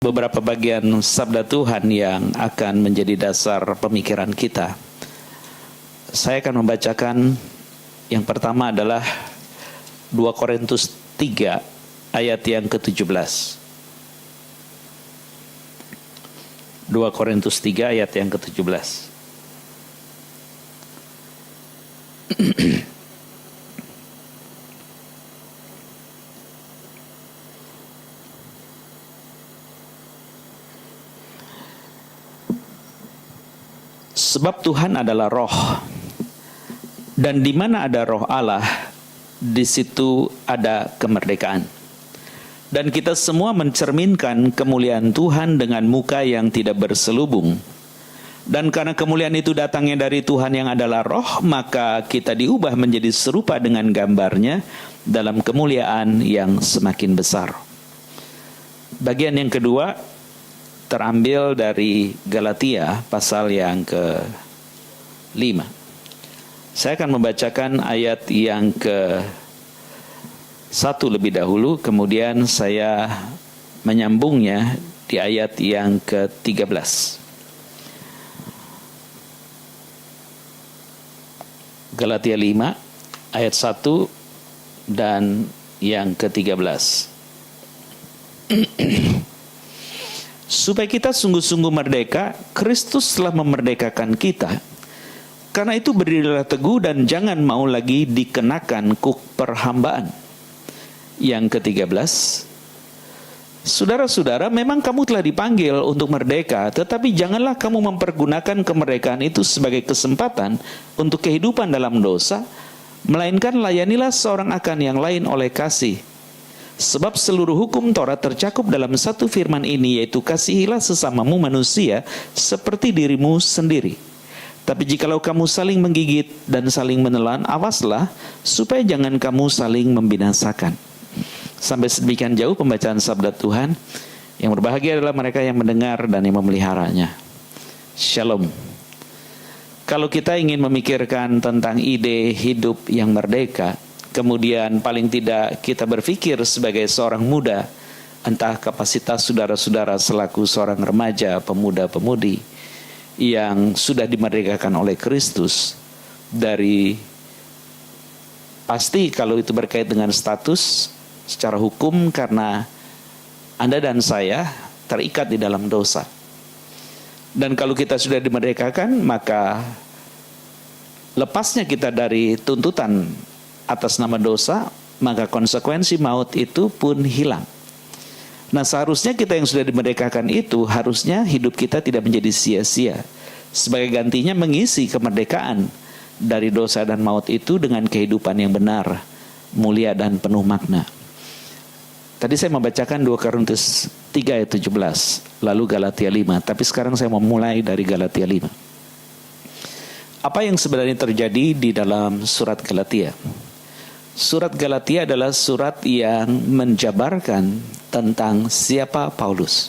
beberapa bagian sabda Tuhan yang akan menjadi dasar pemikiran kita. Saya akan membacakan yang pertama adalah 2 Korintus 3 ayat yang ke-17. 2 Korintus 3 ayat yang ke-17. Sebab Tuhan adalah roh, dan di mana ada roh Allah, di situ ada kemerdekaan. Dan kita semua mencerminkan kemuliaan Tuhan dengan muka yang tidak berselubung. Dan karena kemuliaan itu datangnya dari Tuhan yang adalah roh, maka kita diubah menjadi serupa dengan gambarnya dalam kemuliaan yang semakin besar. Bagian yang kedua terambil dari Galatia pasal yang ke-5. Saya akan membacakan ayat yang ke-1 lebih dahulu, kemudian saya menyambungnya di ayat yang ke-13. Galatia 5 ayat 1 dan yang ke-13. Supaya kita sungguh-sungguh merdeka, Kristus telah memerdekakan kita. Karena itu berdirilah teguh dan jangan mau lagi dikenakan kuk perhambaan. Yang ke-13, saudara-saudara, memang kamu telah dipanggil untuk merdeka, tetapi janganlah kamu mempergunakan kemerdekaan itu sebagai kesempatan untuk kehidupan dalam dosa, melainkan layanilah seorang akan yang lain oleh kasih. Sebab seluruh hukum Taurat tercakup dalam satu firman ini, yaitu kasihilah sesamamu manusia seperti dirimu sendiri. Tapi jikalau kamu saling menggigit dan saling menelan, awaslah supaya jangan kamu saling membinasakan. Sampai sedemikian jauh pembacaan sabda Tuhan. Yang berbahagia adalah mereka yang mendengar dan yang memeliharanya. Shalom. Kalau kita ingin memikirkan tentang ide hidup yang merdeka, kemudian paling tidak kita berpikir sebagai seorang muda, entah kapasitas saudara-saudara selaku seorang remaja, pemuda-pemudi yang sudah dimerdekakan oleh Kristus dari, pasti kalau itu berkait dengan status secara hukum, karena Anda dan saya terikat di dalam dosa. Dan kalau kita sudah dimerdekakan, maka lepasnya kita dari tuntutan atas nama dosa, maka konsekuensi maut itu pun hilang. Nah, seharusnya kita yang sudah dimerdekakan itu, harusnya hidup kita tidak menjadi sia-sia. Sebagai gantinya mengisi kemerdekaan dari dosa dan maut itu dengan kehidupan yang benar, mulia dan penuh makna. Tadi saya membacakan 2 Korintus 3 ayat 17, lalu Galatia 5, tapi sekarang saya mau mulai dari Galatia 5. Apa yang sebenarnya terjadi di dalam surat Galatia? Surat Galatia adalah surat yang menjabarkan tentang siapa Paulus.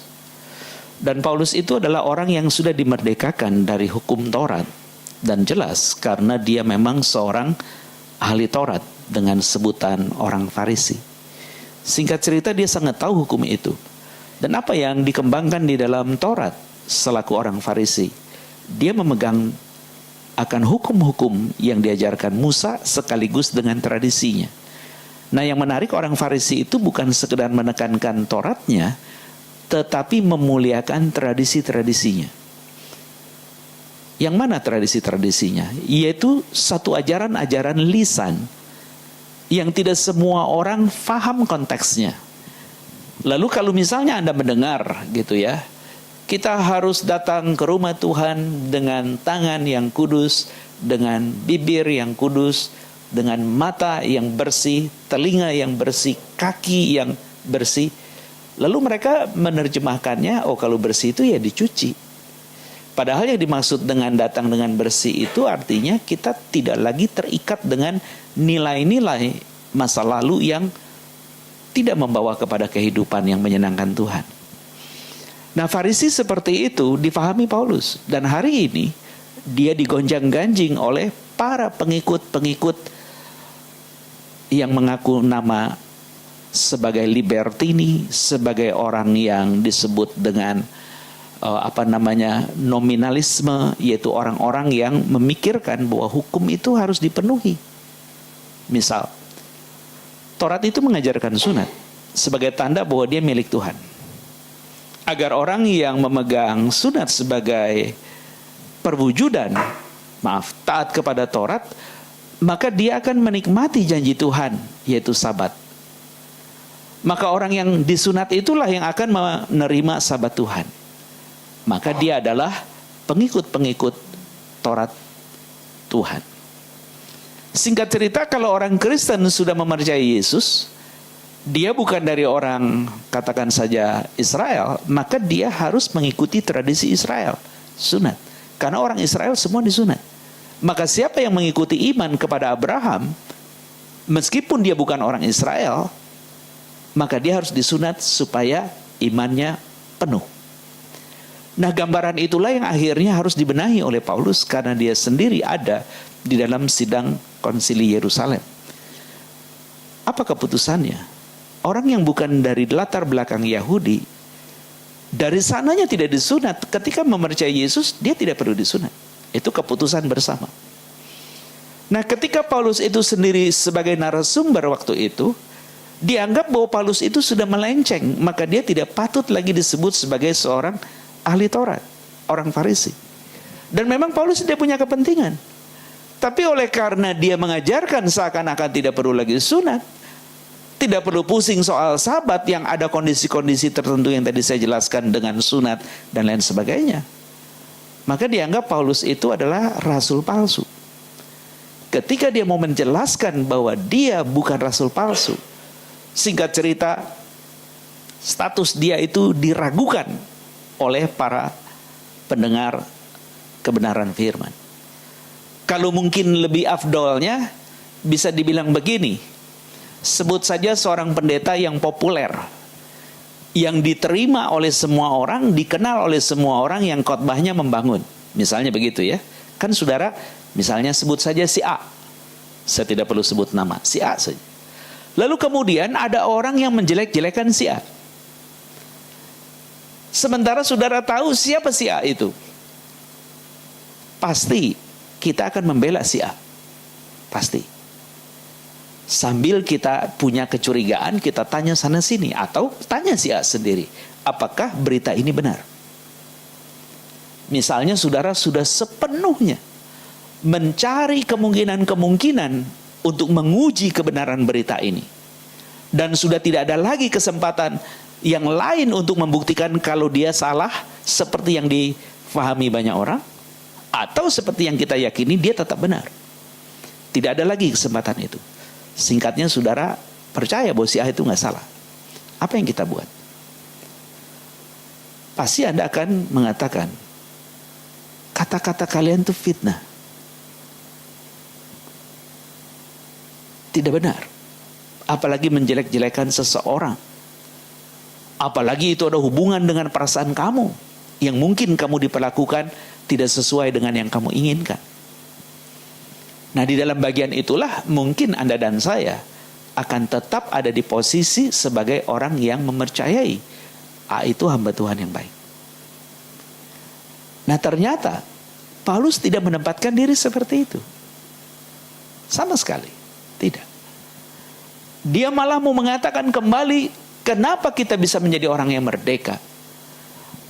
Dan Paulus itu adalah orang yang sudah dimerdekakan dari hukum Taurat. Dan jelas karena dia memang seorang ahli Taurat dengan sebutan orang Farisi. Singkat cerita, dia sangat tahu hukum itu. Dan apa yang dikembangkan di dalam Taurat selaku orang Farisi, dia memegang akan hukum-hukum yang diajarkan Musa sekaligus dengan tradisinya. Nah, yang menarik, orang Farisi itu bukan sekedar menekankan Tauratnya, tetapi memuliakan tradisi-tradisinya. Yang mana tradisi-tradisinya? Yaitu satu ajaran-ajaran lisan yang tidak semua orang faham konteksnya. Lalu kalau misalnya Anda mendengar gitu ya, kita harus datang ke rumah Tuhan dengan tangan yang kudus, dengan bibir yang kudus, dengan mata yang bersih, telinga yang bersih, kaki yang bersih. Lalu mereka menerjemahkannya, oh kalau bersih itu ya dicuci. Padahal yang dimaksud dengan datang dengan bersih itu artinya kita tidak lagi terikat dengan nilai-nilai masa lalu yang tidak membawa kepada kehidupan yang menyenangkan Tuhan. Nah, Farisi seperti itu difahami Paulus. Dan hari ini dia digonjang-ganjing oleh para pengikut-pengikut yang mengaku nama sebagai libertini, sebagai orang yang disebut dengan nominalisme, yaitu orang-orang yang memikirkan bahwa hukum itu harus dipenuhi. Misal, Taurat itu mengajarkan sunat sebagai tanda bahwa dia milik Tuhan. Agar orang yang memegang sunat sebagai perwujudan, taat kepada Taurat, maka dia akan menikmati janji Tuhan, yaitu Sabat. Maka orang yang disunat itulah yang akan menerima Sabat Tuhan. Maka dia adalah pengikut-pengikut Taurat Tuhan. Singkat cerita, kalau orang Kristen sudah memercayai Yesus, dia bukan dari orang, katakan saja Israel, maka dia harus mengikuti tradisi Israel, sunat. Karena orang Israel semua disunat. Maka siapa yang mengikuti iman kepada Abraham, meskipun dia bukan orang Israel, maka dia harus disunat supaya imannya penuh. Nah, gambaran itulah yang akhirnya harus dibenahi oleh Paulus karena dia sendiri ada di dalam sidang konsili Yerusalem. Apa keputusannya? Orang yang bukan dari latar belakang Yahudi, dari sananya tidak disunat, ketika memercayai Yesus, dia tidak perlu disunat. Itu keputusan bersama. Nah, ketika Paulus itu sendiri sebagai narasumber waktu itu, dianggap bahwa Paulus itu sudah melenceng, maka dia tidak patut lagi disebut sebagai seorang ahli Taurat, orang Farisi. Dan memang Paulus tidak punya kepentingan. Tapi oleh karena dia mengajarkan seakan-akan tidak perlu lagi sunat, tidak perlu pusing soal Sabat yang ada kondisi-kondisi tertentu yang tadi saya jelaskan dengan sunat dan lain sebagainya, maka dianggap Paulus itu adalah rasul palsu. Ketika dia mau menjelaskan bahwa dia bukan rasul palsu, singkat cerita, status dia itu diragukan oleh para pendengar kebenaran firman. Kalau mungkin lebih afdolnya, bisa dibilang begini, sebut saja seorang pendeta yang populer, yang diterima oleh semua orang, dikenal oleh semua orang, yang khotbahnya membangun. Misalnya begitu ya. Kan saudara, misalnya sebut saja si A. Saya tidak perlu sebut nama, si A saja. Lalu kemudian ada orang yang menjelek-jelekan si A. Sementara saudara tahu siapa si A itu, pasti kita akan membela si A. Pasti. Sambil kita punya kecurigaan, kita tanya sana sini, atau tanya si A sendiri, apakah berita ini benar? Misalnya saudara sudah sepenuhnya mencari kemungkinan-kemungkinan untuk menguji kebenaran berita ini, dan sudah tidak ada lagi kesempatan yang lain untuk membuktikan kalau dia salah seperti yang difahami banyak orang, atau seperti yang kita yakini dia tetap benar. Tidak ada lagi kesempatan itu. Singkatnya saudara percaya bahwa si A itu nggak salah. Apa yang kita buat? Pasti Anda akan mengatakan, kata-kata kalian itu fitnah, tidak benar. Apalagi menjelek-jelekan seseorang. Apalagi itu ada hubungan dengan perasaan kamu, yang mungkin kamu diperlakukan tidak sesuai dengan yang kamu inginkan. Nah, di dalam bagian itulah mungkin Anda dan saya akan tetap ada di posisi sebagai orang yang mempercayai A itu hamba Tuhan yang baik. Nah, ternyata Paulus tidak menempatkan diri seperti itu. Sama sekali tidak. Dia malah mau mengatakan kembali, kenapa kita bisa menjadi orang yang merdeka.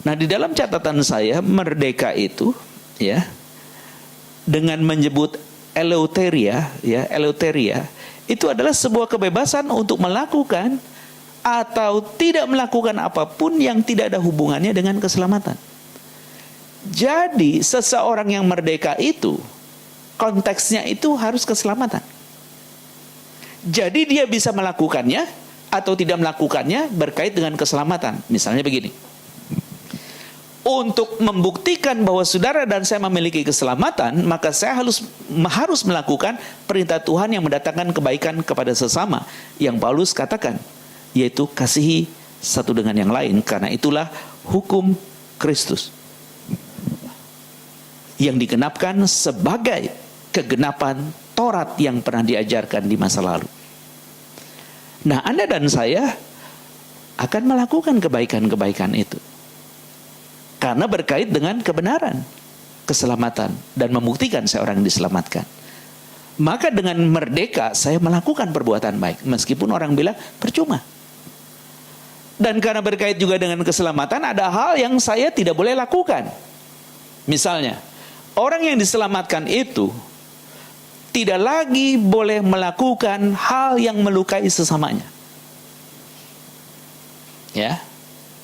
Nah, di dalam catatan saya, merdeka itu ya, dengan menyebut eleuteria, ya, eleuteria itu adalah sebuah kebebasan untuk melakukan atau tidak melakukan apapun yang tidak ada hubungannya dengan keselamatan. Jadi seseorang yang merdeka itu konteksnya itu harus keselamatan. Jadi dia bisa melakukannya atau tidak melakukannya berkait dengan keselamatan. Misalnya begini, untuk membuktikan bahwa saudara dan saya memiliki keselamatan, maka saya harus melakukan perintah Tuhan yang mendatangkan kebaikan kepada sesama, yang Paulus katakan, yaitu kasihi satu dengan yang lain. Karena itulah hukum Kristus yang digenapkan sebagai kegenapan Taurat yang pernah diajarkan di masa lalu. Nah, Anda dan saya akan melakukan kebaikan-kebaikan itu. Karena berkait dengan kebenaran, keselamatan, dan membuktikan seorang diselamatkan. Maka dengan merdeka saya melakukan perbuatan baik. Meskipun orang bilang percuma. Dan karena berkait juga dengan keselamatan, ada hal yang saya tidak boleh lakukan. Misalnya, orang yang diselamatkan itu tidak lagi boleh melakukan hal yang melukai sesamanya. Ya,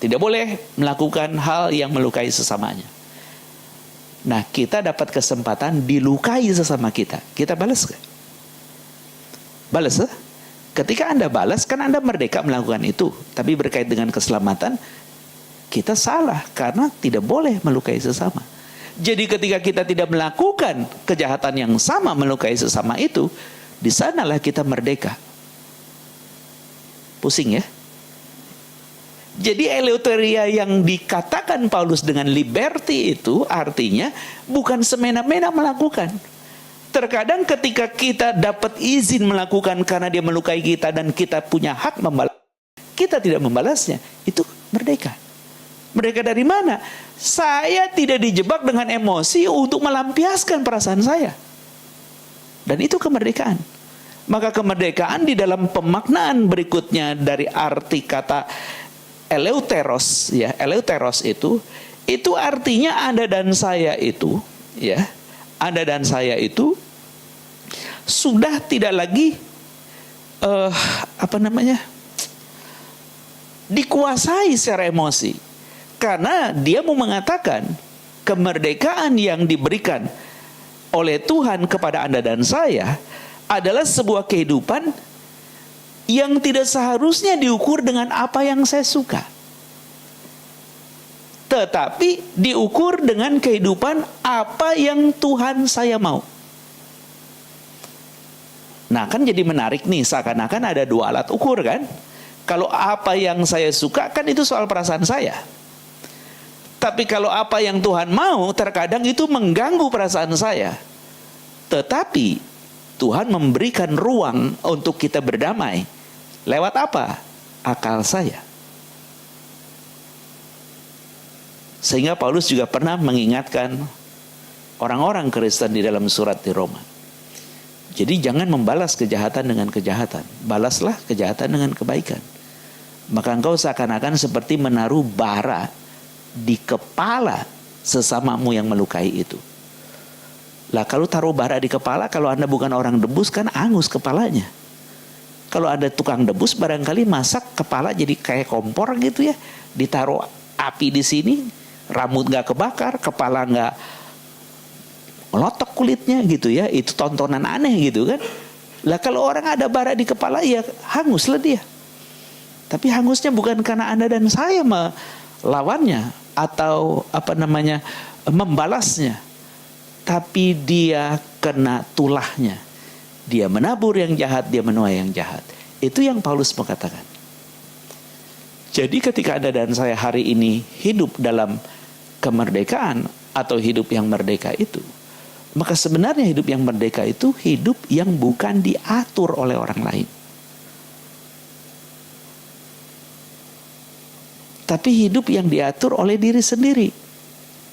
tidak boleh melakukan hal yang melukai sesamanya. Nah, kita dapat kesempatan dilukai sesama kita. Kita balas gak? Balas ya? Ketika Anda balas, kan Anda merdeka melakukan itu. Tapi berkait dengan keselamatan, kita salah karena tidak boleh melukai sesama. Jadi ketika kita tidak melakukan kejahatan yang sama melukai sesama itu, di sanalah kita merdeka. Pusing ya? Jadi eleuteria yang dikatakan Paulus dengan liberty itu artinya bukan semena-mena melakukan. Terkadang ketika kita dapat izin melakukan karena dia melukai kita dan kita punya hak membalas, kita tidak membalasnya. Itu merdeka. Merdeka dari mana? Saya tidak dijebak dengan emosi untuk melampiaskan perasaan saya. Dan itu kemerdekaan. Maka kemerdekaan di dalam pemaknaan berikutnya dari arti kata eleuteros, ya, eleuteros itu artinya Anda dan saya itu, ya, Anda dan saya itu sudah tidak lagi dikuasai secara emosi, karena dia mau mengatakan kemerdekaan yang diberikan oleh Tuhan kepada Anda dan saya adalah sebuah kehidupan yang tidak seharusnya diukur dengan apa yang saya suka, tetapi diukur dengan kehidupan apa yang Tuhan saya mau. Nah, kan jadi menarik nih, seakan-akan ada dua alat ukur kan. Kalau apa yang saya suka kan itu soal perasaan saya. Tapi kalau apa yang Tuhan mau, terkadang itu mengganggu perasaan saya. Tetapi Tuhan memberikan ruang untuk kita berdamai. Lewat apa? Akal saya. Sehingga Paulus juga pernah mengingatkan orang-orang Kristen di dalam surat di Roma. Jadi jangan membalas kejahatan dengan kejahatan. Balaslah kejahatan dengan kebaikan. Maka engkau seakan-akan seperti menaruh bara di kepala sesamamu yang melukai itu. Lah kalau taruh bara di kepala, kalau Anda bukan orang debus kan angus kepalanya. Kalau ada tukang debus barangkali masak kepala jadi kayak kompor gitu ya. Ditaruh api di sini, rambut gak kebakar, kepala gak melotok kulitnya gitu ya. Itu tontonan aneh gitu kan. Lah kalau orang ada bara di kepala ya hanguslah dia. Tapi hangusnya bukan karena Anda dan saya melawannya atau membalasnya. Tapi dia kena tulahnya. Dia menabur yang jahat, dia menuai yang jahat. Itu yang Paulus mau katakan. Jadi ketika Anda dan saya hari ini hidup dalam kemerdekaan atau hidup yang merdeka itu, maka sebenarnya hidup yang merdeka itu hidup yang bukan diatur oleh orang lain. Tapi hidup yang diatur oleh diri sendiri.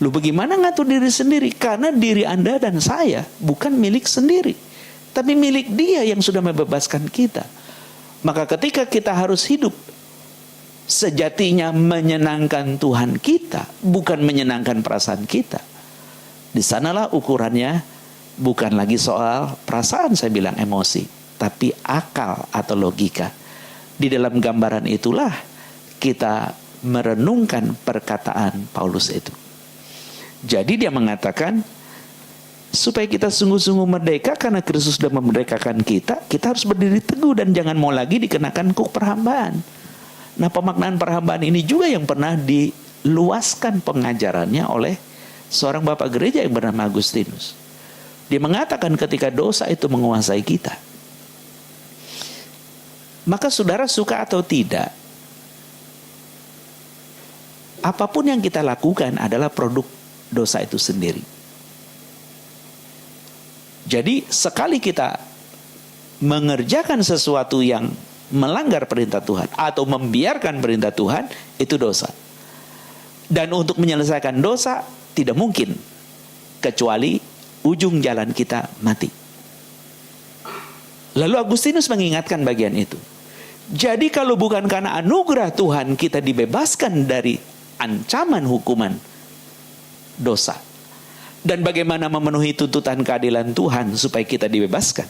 Lu bagaimana ngatur diri sendiri? Karena diri Anda dan saya bukan milik sendiri, tapi milik Dia yang sudah membebaskan kita. Maka ketika kita harus hidup sejatinya menyenangkan Tuhan kita, bukan menyenangkan perasaan kita. Di sanalah ukurannya bukan lagi soal perasaan, saya bilang emosi, tapi akal atau logika. Di dalam gambaran itulah kita merenungkan perkataan Paulus itu. Jadi dia mengatakan supaya kita sungguh-sungguh merdeka karena Kristus sudah memerdekakan kita, kita harus berdiri teguh dan jangan mau lagi dikenakan kuk perhambaan. Nah, pemaknaan perhambaan ini juga yang pernah diluaskan pengajarannya oleh seorang bapak gereja yang bernama Agustinus. Dia mengatakan ketika dosa itu menguasai kita, maka saudara suka atau tidak, apapun yang kita lakukan adalah produk dosa itu sendiri. Jadi sekali kita mengerjakan sesuatu yang melanggar perintah Tuhan atau membiarkan perintah Tuhan, itu dosa. Dan untuk menyelesaikan dosa tidak mungkin kecuali ujung jalan kita mati. Lalu Agustinus mengingatkan bagian itu. Jadi kalau bukan karena anugerah Tuhan kita dibebaskan dari ancaman hukuman dosa. Dan bagaimana memenuhi tuntutan keadilan Tuhan supaya kita dibebaskan.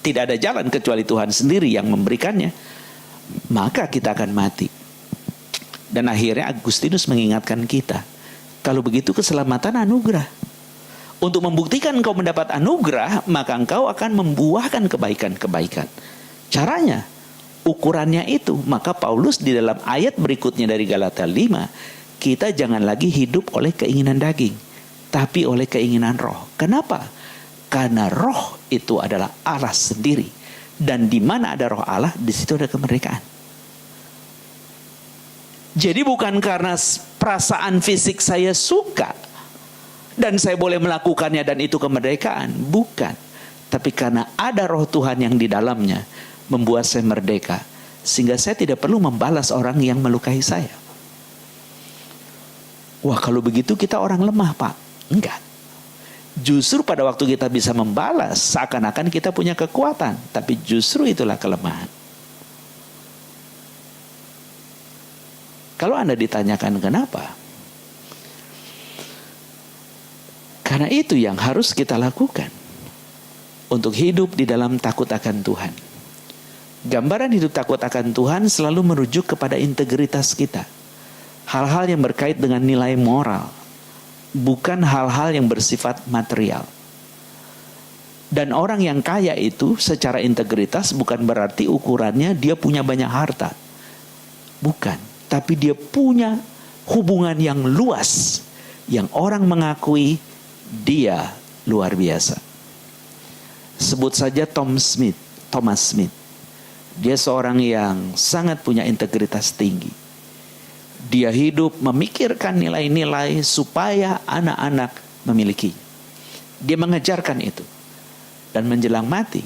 Tidak ada jalan kecuali Tuhan sendiri yang memberikannya. Maka kita akan mati. Dan akhirnya Agustinus mengingatkan kita, kalau begitu keselamatan anugerah. Untuk membuktikan engkau mendapat anugerah, maka engkau akan membuahkan kebaikan-kebaikan. Caranya, ukurannya itu. Maka Paulus di dalam ayat berikutnya dari Galatia 5, kita jangan lagi hidup oleh keinginan daging, tapi oleh keinginan roh. Kenapa? Karena roh itu adalah Allah sendiri. Dan di mana ada roh Allah, di situ ada kemerdekaan. Jadi bukan karena perasaan fisik saya suka dan saya boleh melakukannya dan itu kemerdekaan. Bukan. Tapi karena ada roh Tuhan yang di dalamnya membuat saya merdeka. Sehingga saya tidak perlu membalas orang yang melukai saya. Wah, kalau begitu kita orang lemah, Pak. Enggak. Justru pada waktu kita bisa membalas, seakan-akan kita punya kekuatan. Tapi justru itulah kelemahan. Kalau Anda ditanyakan kenapa? Karena itu yang harus kita lakukan. Untuk hidup di dalam takut akan Tuhan. Gambaran hidup takut akan Tuhan selalu merujuk kepada integritas kita. Hal-hal yang berkait dengan nilai moral. Bukan hal-hal yang bersifat material. Dan orang yang kaya itu secara integritas bukan berarti ukurannya dia punya banyak harta. Bukan. Tapi dia punya hubungan yang luas. Yang orang mengakui dia luar biasa. Sebut saja Thomas Smith. Dia seorang yang sangat punya integritas tinggi. Dia hidup memikirkan nilai-nilai supaya anak-anak memiliki. Dia mengejarkan itu. Dan menjelang mati,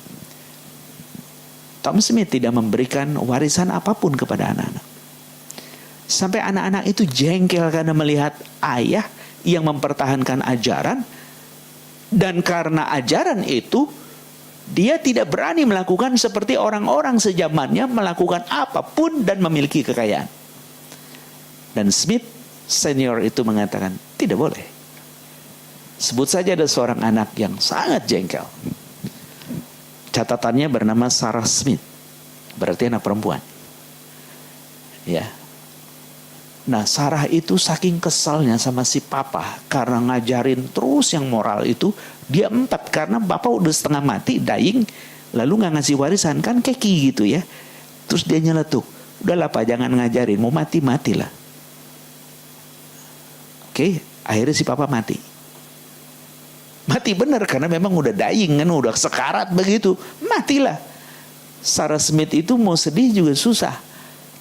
Thomas Smith tidak memberikan warisan apapun kepada anak-anak. Sampai anak-anak itu jengkel karena melihat ayah yang mempertahankan ajaran. Dan karena ajaran itu, dia tidak berani melakukan seperti orang-orang sejamannya melakukan apapun dan memiliki kekayaan. Dan Smith senior itu mengatakan, tidak boleh. Sebut saja ada seorang anak yang sangat jengkel. Catatannya bernama Sarah Smith. Berarti anak perempuan. Ya. Nah, Sarah itu saking kesalnya sama si papa karena ngajarin terus yang moral itu, dia empat karena bapak udah setengah mati, dying, lalu nggak ngasih warisan, kan keki gitu ya. Terus dia nyeletuk, udahlah Pak, jangan ngajarin, mau mati matilah. Oke, akhirnya si papa mati. Mati benar karena memang udah dying kan, udah sekarat begitu, matilah. Sarah Smith itu mau sedih juga susah.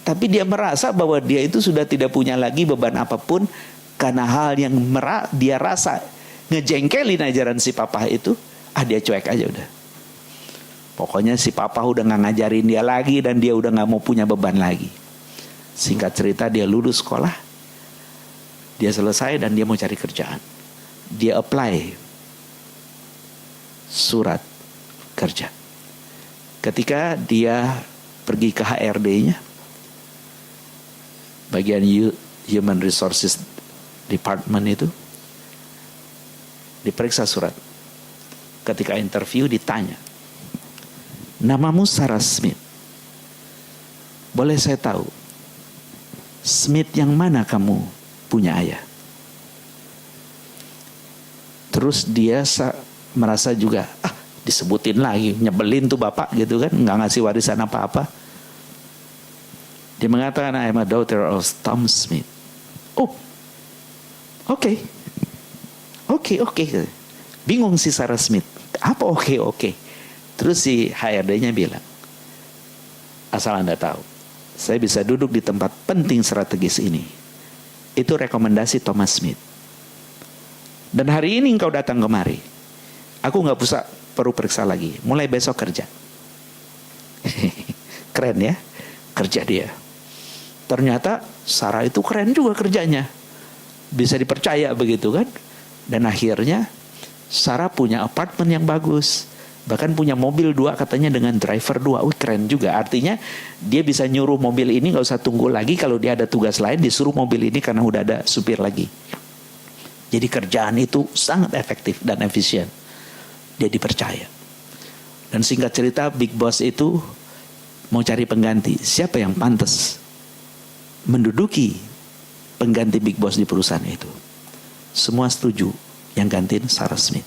Tapi dia merasa bahwa dia itu sudah tidak punya lagi beban apapun karena hal yang dia rasa ngejengkelin ajaran si papa itu, dia cuek aja udah. Pokoknya si papa udah gak ngajarin dia lagi dan dia udah gak mau punya beban lagi. Singkat cerita dia lulus sekolah, dia selesai dan dia mau cari kerjaan. Dia apply surat kerja. Ketika dia pergi ke HRD-nya, bagian Human Resources Department itu, diperiksa surat. Ketika interview ditanya, namamu Sarah Smith. Boleh saya tahu, Smith yang mana kamu punya ayah? Terus dia merasa juga, disebutin lagi, nyebelin tuh bapak gitu kan, nggak ngasih warisan apa-apa. Dia mengatakan, I am a daughter of Tom Smith. Oh, oke. Bingung si Sarah Smith. Apa oke? Terus si HRD-nya bilang, asal Anda tahu, saya bisa duduk di tempat penting strategis ini. Itu rekomendasi Thomas Smith. Dan hari ini engkau datang kemari. Aku nggak perlu periksa lagi. Mulai besok kerja. keren ya kerja dia. Ternyata Sarah itu keren juga kerjanya. Bisa dipercaya begitu kan. Dan akhirnya Sarah punya apartemen yang bagus. Bahkan punya mobil 2 katanya dengan driver 2. Keren juga. Artinya dia bisa nyuruh mobil ini gak usah tunggu lagi. Kalau dia ada tugas lain disuruh mobil ini karena udah ada supir lagi. Jadi kerjaan itu sangat efektif dan efisien. Dia dipercaya. Dan singkat cerita Big Boss itu mau cari pengganti. Siapa yang pantas menduduki pengganti Big Boss di perusahaan itu? Semua setuju yang gantiin Sarah Smith.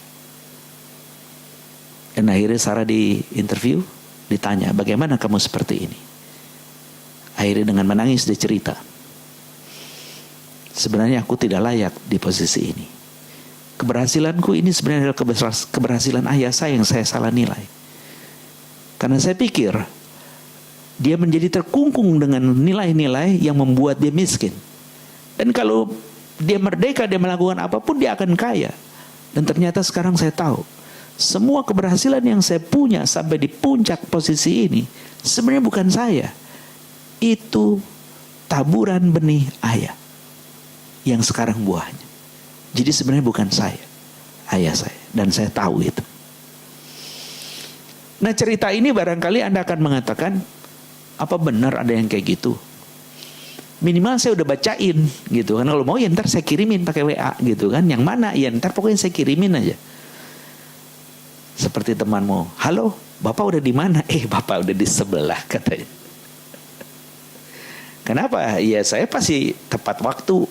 Dan akhirnya Sarah di interview, ditanya, bagaimana kamu seperti ini? Akhirnya dengan menangis dia cerita, sebenarnya aku tidak layak di posisi ini. Keberhasilanku ini sebenarnya adalah keberhasilan ayah saya yang saya salah nilai. Karena saya pikir dia menjadi terkungkung dengan nilai-nilai yang membuat dia miskin. Dan kalau dia merdeka, dia melakukan apapun, dia akan kaya. Dan ternyata sekarang saya tahu, semua keberhasilan yang saya punya sampai di puncak posisi ini, sebenarnya bukan saya. Itu taburan benih ayah yang sekarang buahnya. Jadi sebenarnya bukan saya, ayah saya. Dan saya tahu itu. Nah cerita ini barangkali Anda akan mengatakan, apa benar ada yang kayak gitu? Minimal saya udah bacain gitu kan. Kalau mau ya ntar saya kirimin pakai WA gitu kan. Yang mana ya ntar pokoknya saya kirimin aja. Seperti temanmu, halo Bapak udah di mana? Bapak udah di sebelah katanya. Kenapa? Ya saya pasti tepat waktu.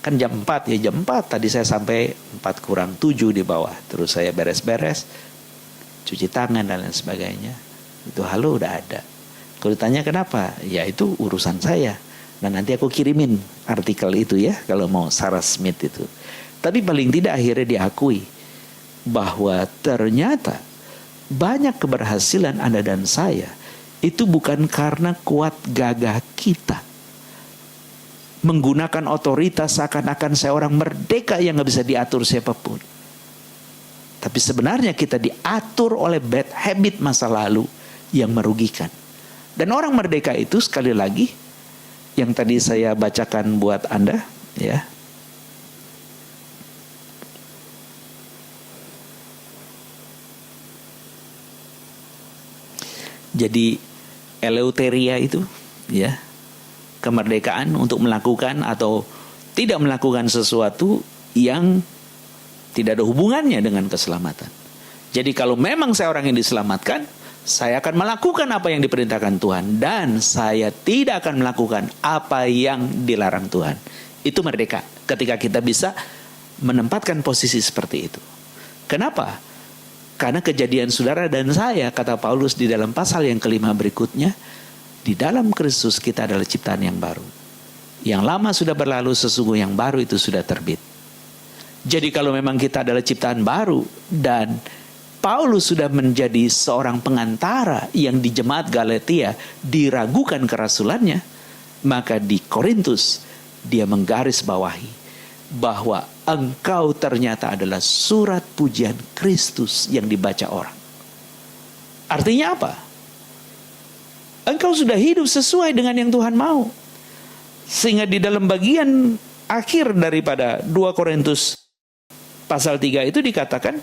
Kan jam 4 ya, jam 4 tadi saya sampai 4 kurang 7 di bawah. Terus saya beres-beres, cuci tangan dan lain sebagainya. Itu halo udah ada. Kalau ditanya kenapa? Ya itu urusan saya. Dan nanti aku kirimin artikel itu ya, kalau mau Sarah Smith itu. Tapi paling tidak akhirnya diakui bahwa ternyata banyak keberhasilan Anda dan saya itu bukan karena kuat gagah kita. Menggunakan otoritas seakan-akan saya orang merdeka yang gak bisa diatur siapapun. Tapi sebenarnya kita diatur oleh bad habit masa lalu yang merugikan. Dan orang merdeka itu sekali lagi yang tadi saya bacakan buat Anda ya. Jadi eleuteria itu ya, kemerdekaan untuk melakukan atau tidak melakukan sesuatu yang tidak ada hubungannya dengan keselamatan. Jadi kalau memang saya orang yang diselamatkan, saya akan melakukan apa yang diperintahkan Tuhan dan saya tidak akan melakukan apa yang dilarang Tuhan. Itu merdeka ketika kita bisa menempatkan posisi seperti itu. Kenapa? Karena kejadian saudara dan saya, kata Paulus di dalam pasal yang kelima berikutnya, di dalam Kristus kita adalah ciptaan yang baru. Yang lama sudah berlalu, sesungguhnya yang baru itu sudah terbit. Jadi kalau memang kita adalah ciptaan baru dan Paulus sudah menjadi seorang pengantara yang di jemaat Galatia diragukan kerasulannya, maka di Korintus dia menggarisbawahi bahwa engkau ternyata adalah surat pujian Kristus yang dibaca orang. Artinya apa? Engkau sudah hidup sesuai dengan yang Tuhan mau. Sehingga di dalam bagian akhir daripada 2 Korintus pasal 3 itu dikatakan,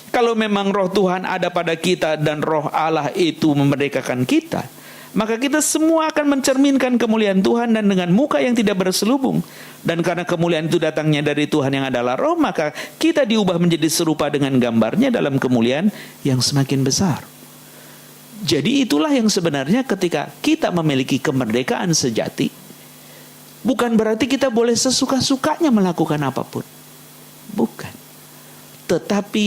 kalau memang roh Tuhan ada pada kita dan roh Allah itu memerdekakan kita, maka kita semua akan mencerminkan kemuliaan Tuhan dan dengan muka yang tidak berselubung. Dan karena kemuliaan itu datangnya dari Tuhan yang adalah roh, maka kita diubah menjadi serupa dengan gambarnya dalam kemuliaan yang semakin besar. Jadi itulah yang sebenarnya ketika kita memiliki kemerdekaan sejati, bukan berarti kita boleh sesuka-sukanya melakukan apapun. Bukan. Tetapi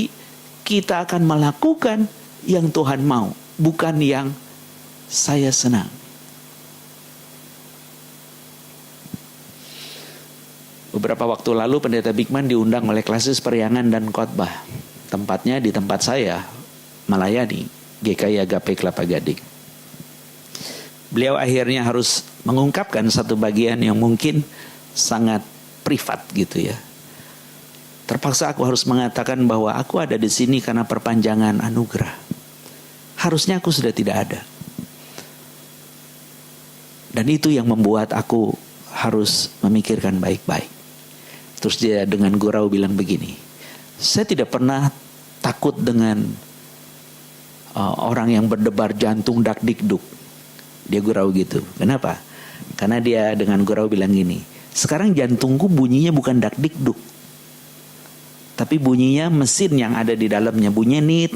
kita akan melakukan yang Tuhan mau, bukan yang saya senang. Beberapa waktu lalu Pendeta Bigman diundang oleh Klasis Periangan dan Khotbah. Tempatnya di tempat saya melayani, GKI Agape Kelapa Gading. Beliau akhirnya harus mengungkapkan satu bagian yang mungkin sangat privat gitu ya. Terpaksa aku harus mengatakan bahwa aku ada di sini karena perpanjangan anugerah. Harusnya aku sudah tidak ada. Dan itu yang membuat aku harus memikirkan baik-baik. Terus dia dengan gurau bilang begini, saya tidak pernah takut dengan orang yang berdebar jantung dak dikduk. Dia gurau gitu. Kenapa? Karena dia dengan gurau bilang gini, sekarang jantungku bunyinya bukan dak dikduk, tapi bunyinya mesin yang ada di dalamnya, bunyinya nit.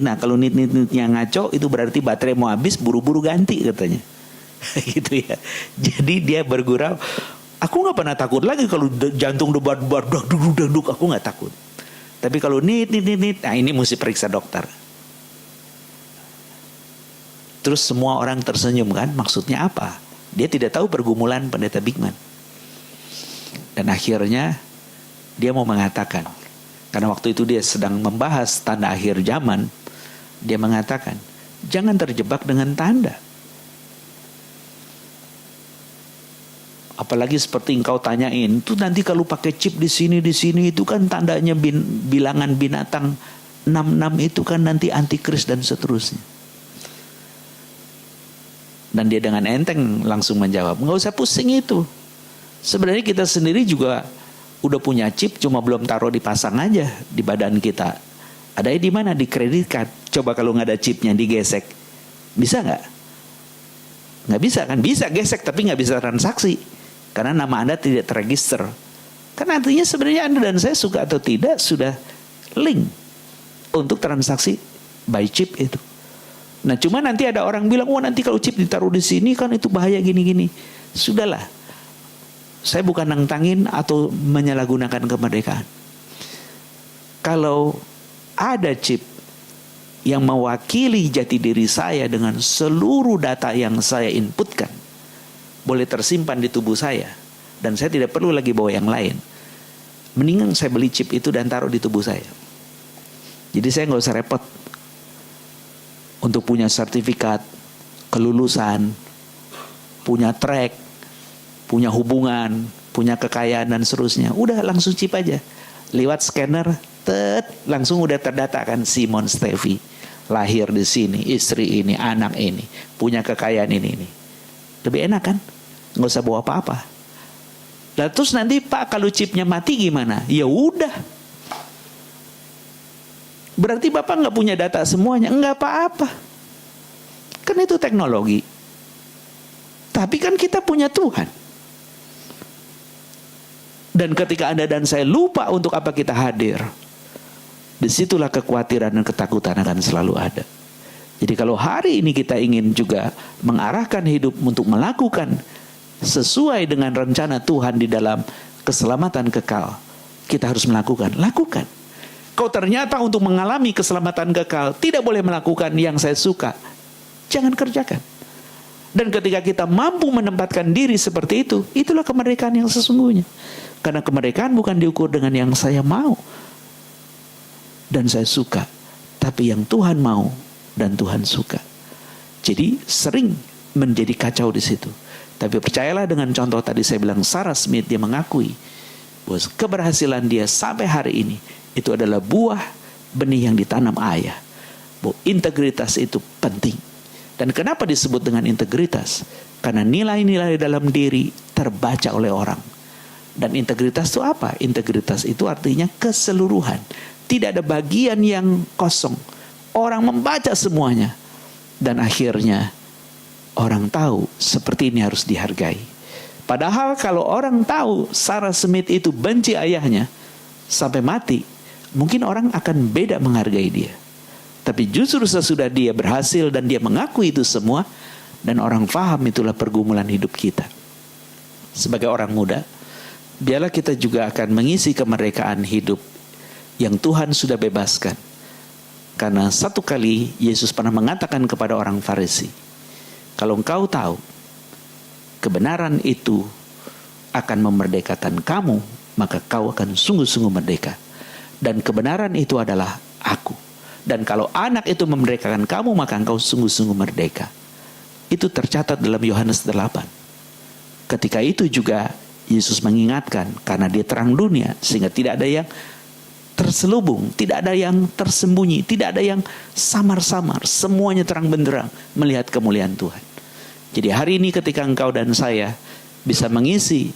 Nah kalau nitnya ngaco, itu berarti baterai mau habis, buru-buru ganti katanya. Gitu ya. Jadi dia bergurau, aku nggak pernah takut lagi kalau jantung debar-debar duk, aku nggak takut. Tapi kalau nit, nah ini mesti periksa dokter. Terus semua orang tersenyum kan, maksudnya apa? Dia tidak tahu pergumulan pendeta Bigman. Dan akhirnya dia mau mengatakan, karena waktu itu dia sedang membahas tanda akhir zaman, dia mengatakan, jangan terjebak dengan tanda. Apalagi seperti engkau tanyain, itu nanti kalau pakai chip di sini itu kan tandanya bilangan binatang 66 itu kan nanti antikris dan seterusnya. Dan dia dengan enteng langsung menjawab, nggak usah pusing itu. Sebenarnya kita sendiri juga udah punya chip, cuma belum taruh dipasang aja di badan kita. Adanya di mana? Di kredit card. Coba kalau nggak ada chipnya digesek, bisa nggak? Nggak bisa kan? Bisa gesek tapi nggak bisa transaksi karena nama Anda tidak terregister. Kan artinya sebenarnya Anda dan saya suka atau tidak sudah link untuk transaksi by chip itu. Nah cuma nanti ada orang bilang, wah nanti kalau chip ditaruh di sini kan itu bahaya gini-gini. Sudahlah, saya bukan nantangin atau menyalahgunakan kemerdekaan. Kalau ada chip yang mewakili jati diri saya dengan seluruh data yang saya inputkan, boleh tersimpan di tubuh saya, dan saya tidak perlu lagi bawa yang lain, mendingan saya beli chip itu dan taruh di tubuh saya. Jadi saya nggak usah repot untuk punya sertifikat kelulusan, punya track, punya hubungan, punya kekayaan dan seterusnya. Udah langsung chip aja. Lewat scanner, langsung udah terdata kan Simon Stevie. Lahir di sini, istri ini, anak ini, punya kekayaan ini. Lebih enak kan? Nggak usah bawa apa-apa. Nah, terus nanti Pak kalau chipnya mati gimana? Ya udah. Berarti Bapak nggak punya data semuanya? Nggak apa-apa. Kan itu teknologi. Tapi kan kita punya Tuhan. Dan ketika Anda dan saya lupa untuk apa kita hadir, disitulah kekhawatiran dan ketakutan akan selalu ada. Jadi kalau hari ini kita ingin juga mengarahkan hidup untuk melakukan sesuai dengan rencana Tuhan di dalam keselamatan kekal, kita harus lakukan. Kau ternyata untuk mengalami keselamatan kekal tidak boleh melakukan yang saya suka, jangan kerjakan. Dan ketika kita mampu menempatkan diri seperti itu, itulah kemerdekaan yang sesungguhnya. Karena kemerdekaan bukan diukur dengan yang saya mau dan saya suka, tapi yang Tuhan mau dan Tuhan suka. Jadi sering menjadi kacau di situ. Tapi percayalah dengan contoh tadi saya bilang, Sarah Smith, dia mengakui bahwa keberhasilan dia sampai hari ini itu adalah buah benih yang ditanam ayah. Bahwa integritas itu penting. Dan kenapa disebut dengan integritas? Karena nilai-nilai dalam diri terbaca oleh orang. Dan integritas itu apa? Integritas itu artinya keseluruhan. Tidak ada bagian yang kosong. Orang membaca semuanya. Dan akhirnya orang tahu seperti ini harus dihargai. Padahal kalau orang tahu Sarah Smith itu benci ayahnya sampai mati, mungkin orang akan beda menghargai dia. Tapi justru sesudah dia berhasil dan dia mengakui itu semua, dan orang paham itulah pergumulan hidup kita. Sebagai orang muda, biarlah kita juga akan mengisi kemerdekaan hidup yang Tuhan sudah bebaskan. Karena satu kali Yesus pernah mengatakan kepada orang Farisi, kalau engkau tahu kebenaran itu akan memerdekakan kamu, maka kau akan sungguh-sungguh merdeka. Dan kebenaran itu adalah aku. Dan kalau anak itu memerdekakan kamu, maka engkau sungguh-sungguh merdeka. Itu tercatat dalam Yohanes 8. Ketika itu juga Yesus mengingatkan, karena dia terang dunia, sehingga tidak ada yang terselubung, tidak ada yang tersembunyi, tidak ada yang samar-samar. Semuanya terang benderang melihat kemuliaan Tuhan. Jadi hari ini ketika engkau dan saya bisa mengisi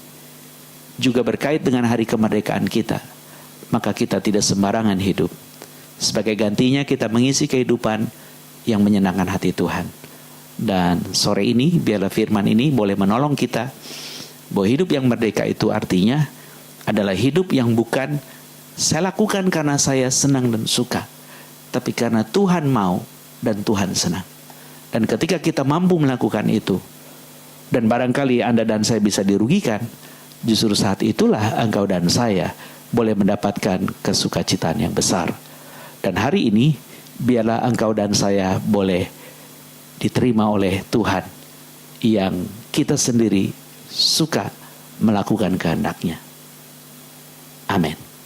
juga berkait dengan hari kemerdekaan kita, maka kita tidak sembarangan hidup. Sebagai gantinya kita mengisi kehidupan yang menyenangkan hati Tuhan. Dan sore ini biarlah firman ini boleh menolong kita bahwa hidup yang merdeka itu artinya adalah hidup yang bukan saya lakukan karena saya senang dan suka, tapi karena Tuhan mau dan Tuhan senang. Dan ketika kita mampu melakukan itu, dan barangkali Anda dan saya bisa dirugikan, justru saat itulah engkau dan saya boleh mendapatkan kesukacitaan yang besar. Dan hari ini biarlah engkau dan saya boleh diterima oleh Tuhan yang kita sendiri suka melakukan kehendak-Nya. Amin.